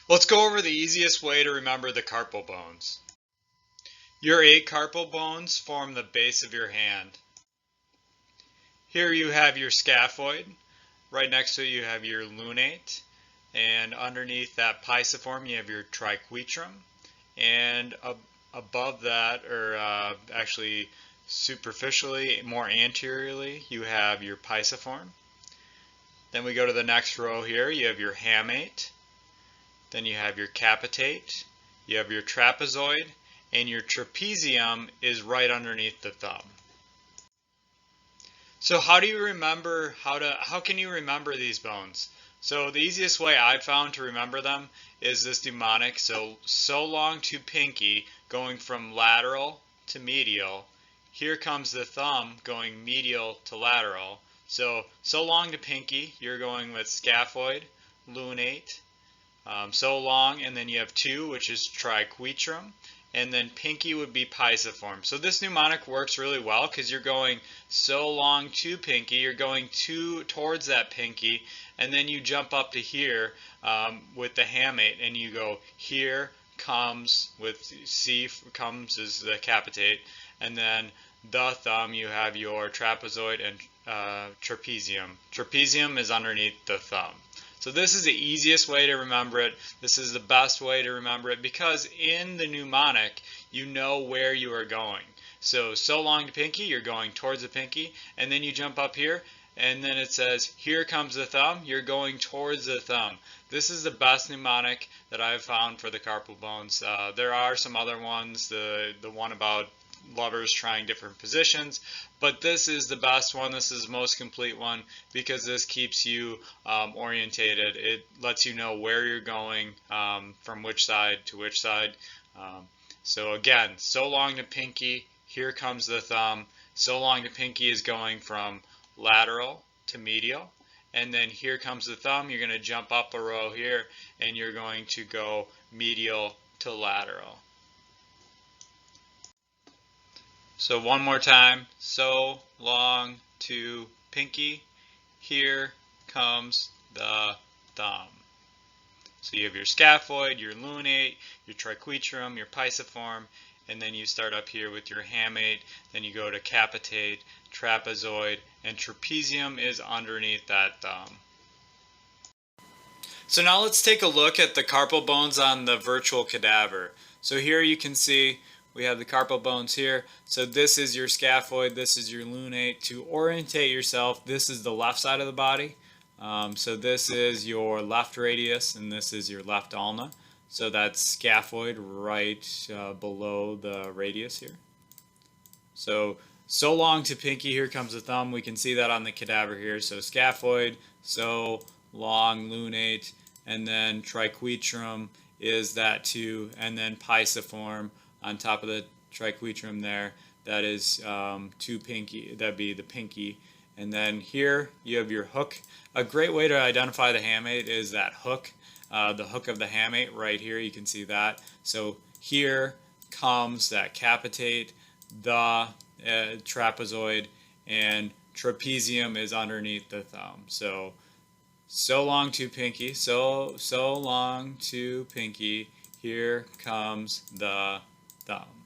Let's go over the easiest way to remember the carpal bones. Your 8 carpal bones form the base of your hand. Here you have your scaphoid. Right next to it you have your lunate. And underneath that pisiform you have your triquetrum. And above that, or actually superficially, more anteriorly, you have your pisiform. Then we go to the next row here. You have your hamate. Then you have your capitate, you have your trapezoid, and your trapezium is right underneath the thumb. So how can you remember these bones? So the easiest way I've found to remember them is this mnemonic. So long to pinky, going from lateral to medial. Here comes the thumb going medial to lateral. So long to pinky, you're going with scaphoid, lunate, so long, and then you have 2, which is triquetrum, and then pinky would be pisiform. So this mnemonic works really well because you're going so long to pinky, you're going towards that pinky, and then you jump up to here with the hamate, and you go here comes with C comes is the capitate, and then the thumb you have your trapezoid and trapezium. Trapezium is underneath the thumb. So this is the easiest way to remember it. This is the best way to remember it because in the mnemonic, you know where you are going. So long to pinky, you're going towards the pinky, and then you jump up here, and then it says, here comes the thumb, you're going towards the thumb. This is the best mnemonic that I've found for the carpal bones. There are some other ones, the one about lovers trying different positions, but this is the best one. This is the most complete one because this keeps you orientated. It lets you know where you're going from which side to which side. So again, so long to pinky, here comes the thumb. So long to pinky is going from lateral to medial, and then here comes the thumb. You're going to jump up a row here and you're going to go medial to lateral. So one more time, so long to pinky, here comes the thumb. So you have your scaphoid, your lunate, your triquetrum, your pisiform, and then you start up here with your hamate, then you go to capitate, trapezoid, and trapezium is underneath that thumb. So now let's take a look at the carpal bones on the virtual cadaver. So here you can see we have the carpal bones here. So this is your scaphoid, this is your lunate. To orientate yourself, this is the left side of the body. So this is your left radius and this is your left ulna. So that's scaphoid right below the radius here. So long to pinky, here comes the thumb. We can see that on the cadaver here. So scaphoid, so long, lunate, and then triquetrum is that 2, and then pisiform on top of the triquetrum there, that is 2 pinky, that'd be the pinky. And then here you have your hook. A great way to identify the hamate is that hook, the hook of the hamate right here, you can see that. So here comes that capitate, the trapezoid, and trapezium is underneath the thumb. So long to pinky, so long to pinky, here comes the thumb.